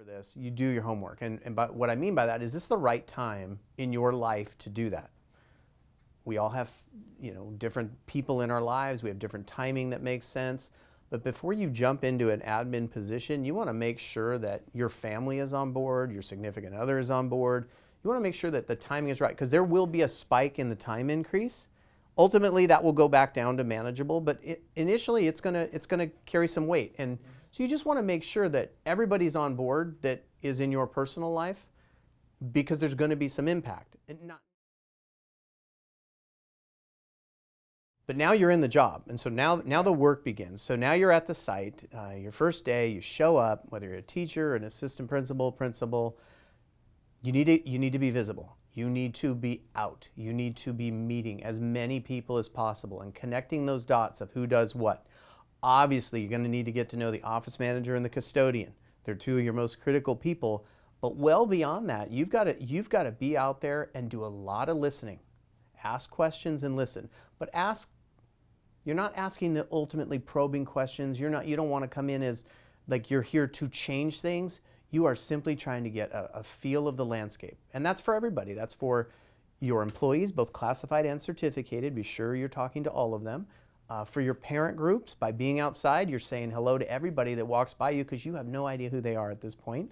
for this, you do your homework. And what I mean by that is this the right time in your life to do that? We all have, different people in our lives. We have different timing that makes sense. But before you jump into an admin position, you want to make sure that your family is on board, your significant other is on board. You want to make sure that the timing is right, because there will be a spike in the time increase. Ultimately, that will go back down to manageable, but initially it's gonna carry some weight. And so you just want to make sure that everybody's on board that is in your personal life, because there's going to be some impact. But now you're in the job, and so now the work begins. So now you're at the site, your first day, you show up, whether you're a teacher, an assistant principal, you need to be visible. You need to be out. You need to be meeting as many people as possible and connecting those dots of who does what. Obviously, you're going to need to get to know the office manager and the custodian. They're two of your most critical people. But well beyond that, you've got to be out there and do a lot of listening. Ask questions and listen. But you're not asking the ultimately probing questions. You don't want to come in as like you're here to change things. You are simply trying to get a feel of the landscape. And that's for everybody. That's for your employees, both classified and certificated. Be sure you're talking to all of them. For your parent groups, by being outside, you're saying hello to everybody that walks by you, because you have no idea who they are at this point.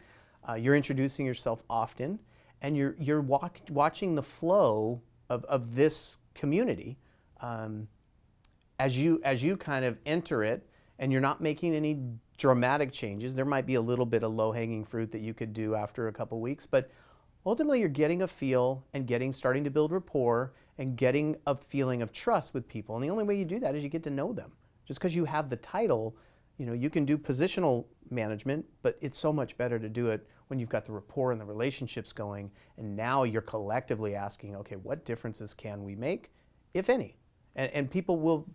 You're introducing yourself often, and you're watching the flow of this community as you kind of enter it, and you're not making any dramatic changes. There might be a little bit of low-hanging fruit that you could do after a couple weeks, but ultimately you're getting a feel and starting to build rapport and getting a feeling of trust with people. And the only way you do that is you get to know them. Just because you have the title, you can do positional management, but it's so much better to do it when you've got the rapport and the relationships going, and now you're collectively asking, okay, what differences can we make, if any? And people will,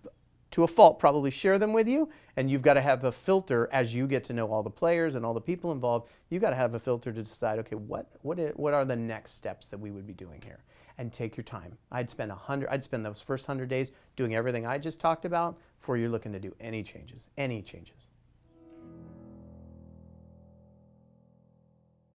to a fault, probably share them with you, and you've got to have a filter as you get to know all the players and all the people involved. You've got to have a filter to decide, okay, what are the next steps that we would be doing here? And take your time. I'd spend those first 100 days doing everything I just talked about before you're looking to do any changes.